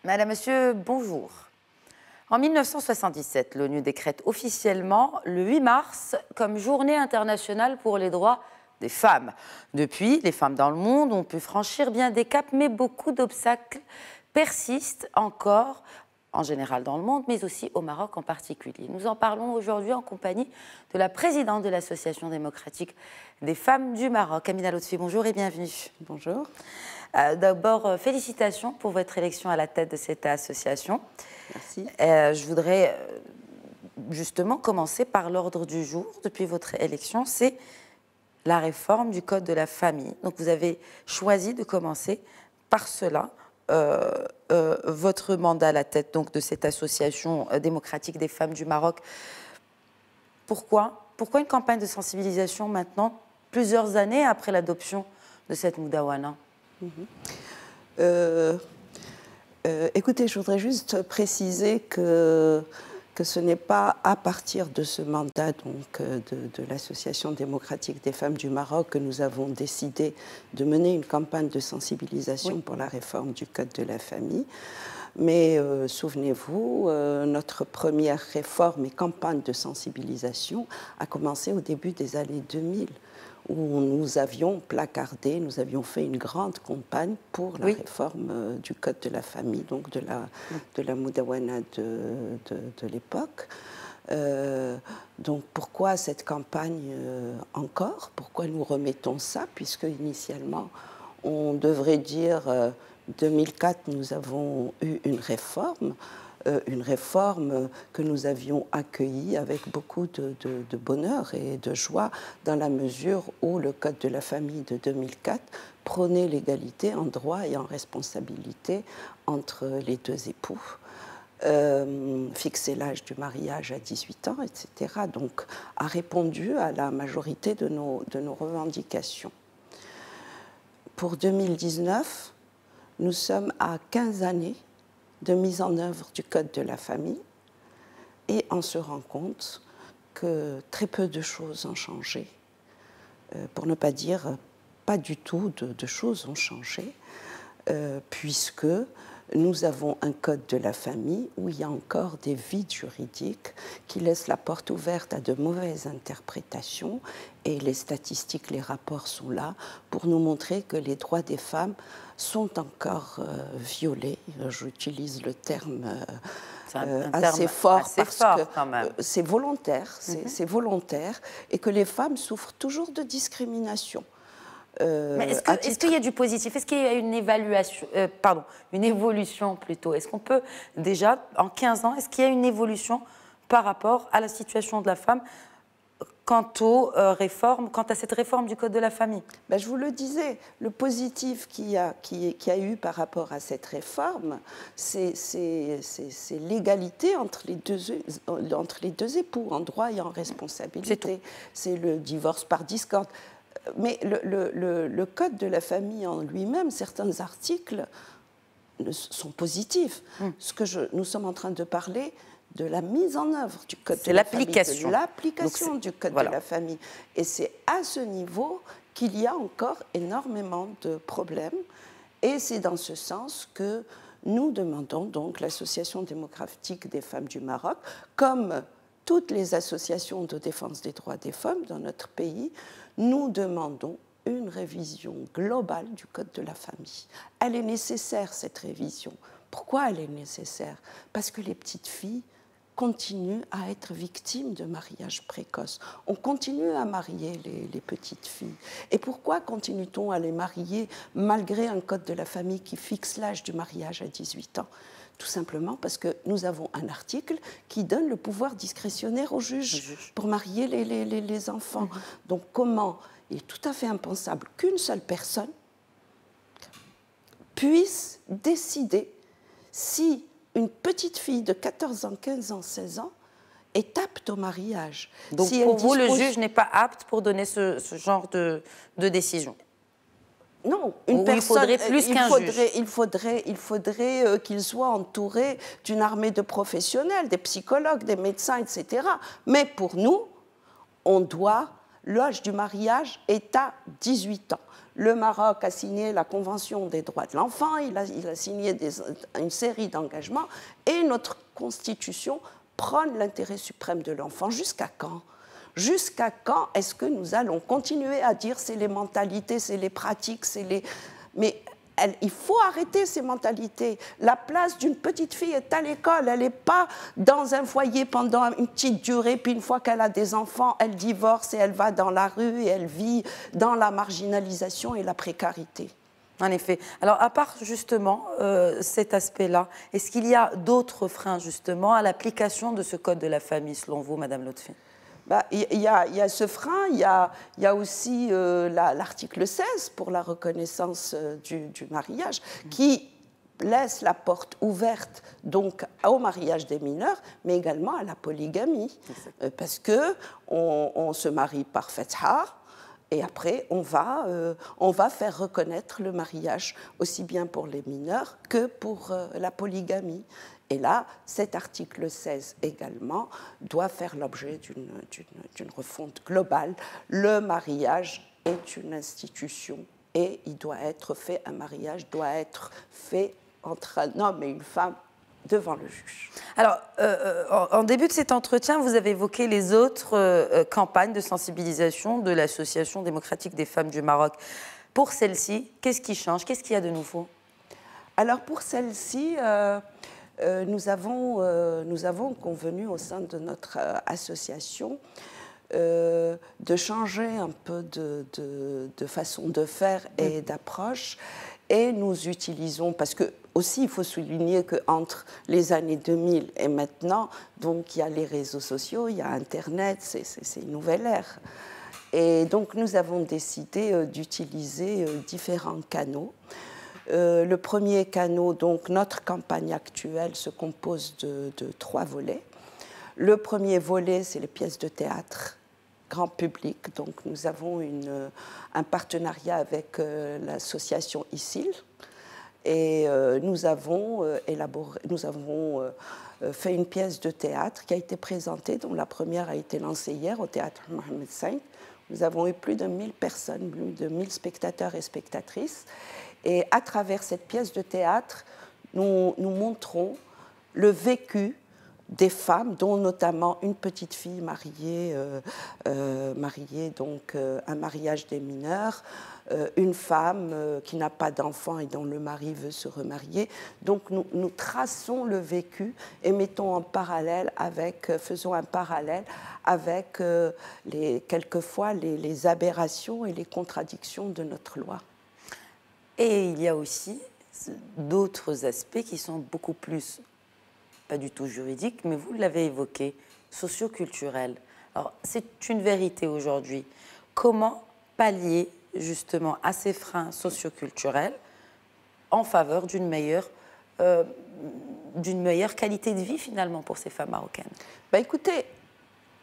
Madame, Monsieur, bonjour. En 1977, l'ONU décrète officiellement le 8 mars comme journée internationale pour les droits des femmes. Depuis, les femmes dans le monde ont pu franchir bien des caps, mais beaucoup d'obstacles persistent encore, en général dans le monde, mais aussi au Maroc en particulier. Nous en parlons aujourd'hui en compagnie de la présidente de l'Association démocratique des femmes du Maroc. Amina Lotfi, bonjour et bienvenue. Bonjour. D'abord, félicitations pour votre élection à la tête de cette association. Merci. Je voudrais justement commencer par l'ordre du jour depuis votre élection, c'est la réforme du Code de la famille. Donc vous avez choisi de commencer par cela, votre mandat à la tête donc, de cette association démocratique des femmes du Maroc. Pourquoi une campagne de sensibilisation maintenant, plusieurs années après l'adoption de cette Moudawana? Écoutez, je voudrais juste préciser que ce n'est pas à partir de ce mandat donc, de l'Association démocratique des femmes du Maroc que nous avons décidé de mener une campagne de sensibilisation pour la réforme du Code de la famille. Mais souvenez-vous, notre première réforme et campagne de sensibilisation a commencé au début des années 2000. Où nous avions placardé, nous avions fait une grande campagne pour la réforme du Code de la famille, donc de la Moudawana de l'époque. Donc pourquoi cette campagne encore? Pourquoi nous remettons ça? Puisque initialement, on devrait dire 2004, nous avons eu une réforme que nous avions accueillie avec beaucoup de bonheur et de joie, dans la mesure où le Code de la famille de 2004 prônait l'égalité en droit et en responsabilité entre les deux époux, fixait l'âge du mariage à 18 ans, etc. Donc, a répondu à la majorité de nos revendications. Pour 2019, nous sommes à 15 années de mise en œuvre du Code de la famille, et on se rend compte que très peu de choses ont changé, pour ne pas dire pas du tout de choses ont changé, puisque nous avons un Code de la famille où il y a encore des vides juridiques qui laissent la porte ouverte à de mauvaises interprétations, et les statistiques, les rapports sont là pour nous montrer que les droits des femmes sont encore violés. J'utilise le terme assez fort parce que c'est volontaire, c'est volontaire, et que les femmes souffrent toujours de discrimination. Mais est-ce qu'il y a du positif? Est-ce qu'il y a une évaluation, une évolution plutôt? Est-ce qu'on peut déjà, en 15 ans, est-ce qu'il y a une évolution par rapport à la situation de la femme quant à cette réforme du Code de la famille? Ben, je vous le disais, le positif qu'il y a eu par rapport à cette réforme, c'est l'égalité entre les deux époux, en droit et en responsabilité. C'est le divorce par discorde. Mais le Code de la famille en lui-même, certains articles sont positifs. Ce que nous sommes en train de parler de la mise en œuvre du Code de la famille, de l'application du Code de la famille. Et c'est à ce niveau qu'il y a encore énormément de problèmes. Et c'est dans ce sens que nous demandons donc l'Association démocratique des femmes du Maroc, comme toutes les associations de défense des droits des femmes dans notre pays, nous demandons une révision globale du Code de la famille. Elle est nécessaire, cette révision. Pourquoi elle est nécessaire? Parce que les petites filles continuent à être victimes de mariages précoces. On continue à marier les petites filles. Et pourquoi continue-t-on à les marier malgré un Code de la famille qui fixe l'âge du mariage à 18 ans? Tout simplement parce que nous avons un article qui donne le pouvoir discrétionnaire au juge pour marier les enfants. Donc comment il est tout à fait impensable qu'une seule personne puisse décider si une petite fille de 14 ans, 15 ans, 16 ans est apte au mariage. Donc si pour vous, le juge n'est pas apte pour donner ce genre de décision? Non, une personne, il faudrait plus qu'un juge. Il faudrait qu'il soit entouré d'une armée de professionnels, des psychologues, des médecins, etc. Mais pour nous, on doit l'âge du mariage est à 18 ans. Le Maroc a signé la Convention des droits de l'enfant, il a signé une série d'engagements, et notre Constitution prône l'intérêt suprême de l'enfant. Jusqu'à quand? Jusqu'à quand est-ce que nous allons continuer à dire c'est les mentalités, c'est les pratiques, c'est les... Mais il faut arrêter ces mentalités. La place d'une petite fille est à l'école. Elle n'est pas dans un foyer pendant une petite durée, puis une fois qu'elle a des enfants, elle divorce et elle va dans la rue et elle vit dans la marginalisation et la précarité. En effet. Alors, à part justement cet aspect-là, est-ce qu'il y a d'autres freins justement à l'application de ce code de la famille, selon vous, Madame Lotfi? Il y a ce frein, il y a aussi l'article 16 pour la reconnaissance du mariage qui laisse la porte ouverte donc au mariage des mineurs, mais également à la polygamie. Parce qu'on se marie par fetha, et après on va faire reconnaître le mariage aussi bien pour les mineurs que pour la polygamie. Et là, cet article 16 également doit faire l'objet d'une refonte globale. Le mariage est une institution et un mariage doit être fait entre un homme et une femme devant le juge. Alors, en début de cet entretien, vous avez évoqué les autres campagnes de sensibilisation de l'Association démocratique des femmes du Maroc. Pour celle-ci, qu'est-ce qui change? Qu'est-ce qu'il y a de nouveau? Alors, pour celle-ci... nous avons convenu au sein de notre association de changer un peu de façon de faire et d'approche. Et nous utilisons, parce que aussi il faut souligner qu'entre les années 2000 et maintenant, donc il y a les réseaux sociaux, il y a Internet, c'est une nouvelle ère. Et donc nous avons décidé d'utiliser différents canaux. Le premier canal, donc notre campagne actuelle, se compose de 3 volets. Le premier volet, c'est les pièces de théâtre grand public. Donc nous avons un partenariat avec l'association ISIL et nous avons fait une pièce de théâtre qui a été présentée, dont la première a été lancée hier au théâtre Mohamed V. Nous avons eu plus de 1000 personnes, plus de 1000 spectateurs et spectatrices. Et à travers cette pièce de théâtre, nous montrons le vécu des femmes, dont notamment une petite fille mariée donc un mariage des mineurs, une femme qui n'a pas d'enfant et dont le mari veut se remarier. Donc nous traçons le vécu et faisons un parallèle avec quelquefois les aberrations et les contradictions de notre loi. Et il y a aussi d'autres aspects qui sont beaucoup plus, pas du tout juridiques, mais vous l'avez évoqué, socioculturels. Alors, c'est une vérité aujourd'hui. Comment pallier justement à ces freins socioculturels en faveur d'une meilleure qualité de vie finalement pour ces femmes marocaines? Écoutez,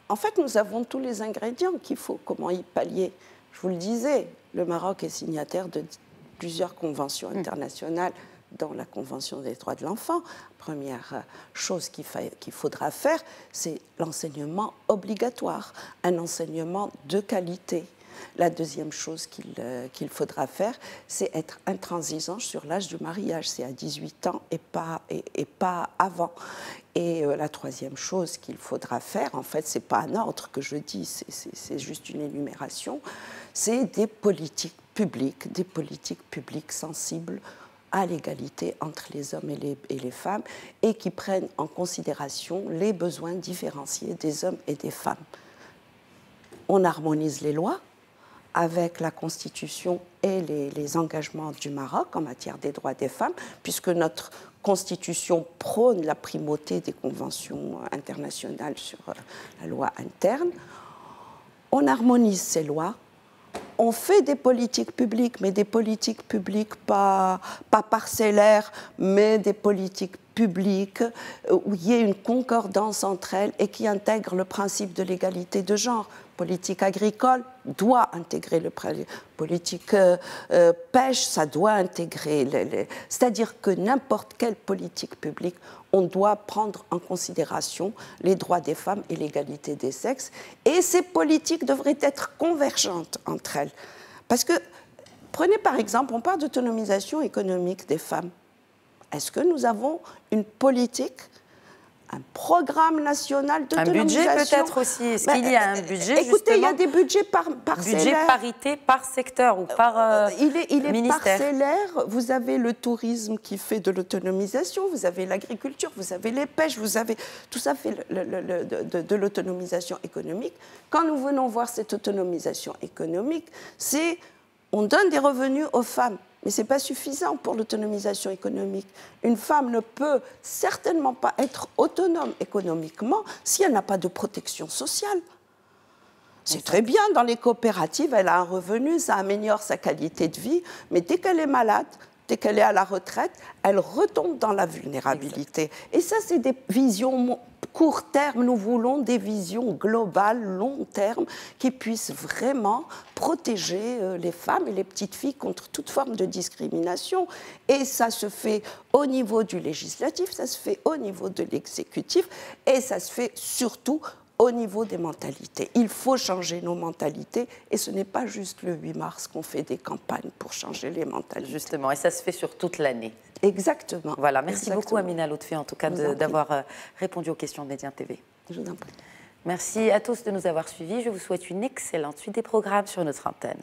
en fait, nous avons tous les ingrédients qu'il faut. Comment y pallier? Je vous le disais, le Maroc est signataire de plusieurs conventions internationales, dont la Convention des droits de l'enfant. Première chose qu'il faudra faire, c'est l'enseignement obligatoire, un enseignement de qualité. La deuxième chose qu'il faudra faire, c'est être intransigeant sur l'âge du mariage. C'est à 18 ans et pas avant. Et la troisième chose qu'il faudra faire, en fait, ce n'est pas un ordre que je dis, c'est juste une énumération, c'est des politiques publiques sensibles à l'égalité entre les hommes et les femmes et qui prennent en considération les besoins différenciés des hommes et des femmes. On harmonise les lois avec la Constitution et les engagements du Maroc en matière des droits des femmes, puisque notre Constitution prône la primauté des conventions internationales sur la loi interne. On harmonise ces lois. On fait des politiques publiques, mais des politiques publiques pas parcellaires, mais des politiques publiques où il y ait une concordance entre elles et qui intègrent le principe de l'égalité de genre. Politique agricole doit intégrer le politique pêche, ça doit intégrer. C'est-à-dire que n'importe quelle politique publique, on doit prendre en considération les droits des femmes et l'égalité des sexes. Et ces politiques devraient être convergentes entre elles. Parce que, prenez par exemple, on parle d'autonomisation économique des femmes. Est-ce que nous avons une politique, un programme national d'autonomisation? Un budget peut-être aussi. Est-ce qu'il y a un budget? Écoutez, il y a des budgets parcellaires. Budget parité par secteur ou par il est ministère. Parcellaire. Vous avez le tourisme qui fait de l'autonomisation, vous avez l'agriculture, vous avez les pêches, vous avez tout ça fait de l'autonomisation économique. Quand nous venons voir cette autonomisation économique, c'est on donne des revenus aux femmes. Mais ce n'est pas suffisant pour l'autonomisation économique. Une femme ne peut certainement pas être autonome économiquement si elle n'a pas de protection sociale. C'est très bien, dans les coopératives, elle a un revenu, ça améliore sa qualité de vie, mais dès qu'elle est malade, dès qu'elle est à la retraite, elle retombe dans la vulnérabilité. Exact. Et ça, c'est des visions court terme. Nous voulons des visions globales, long terme, qui puissent vraiment protéger les femmes et les petites filles contre toute forme de discrimination. Et ça se fait au niveau du législatif, ça se fait au niveau de l'exécutif, et ça se fait surtout au niveau des mentalités. Il faut changer nos mentalités et ce n'est pas juste le 8 mars qu'on fait des campagnes pour changer les mentalités. Justement, et ça se fait sur toute l'année. Exactement. Voilà, merci Exactement. beaucoup Amina Lotfi en tout cas d'avoir répondu aux questions de Média TV. Je vous en prie. Merci à tous de nous avoir suivis. Je vous souhaite une excellente suite des programmes sur notre antenne.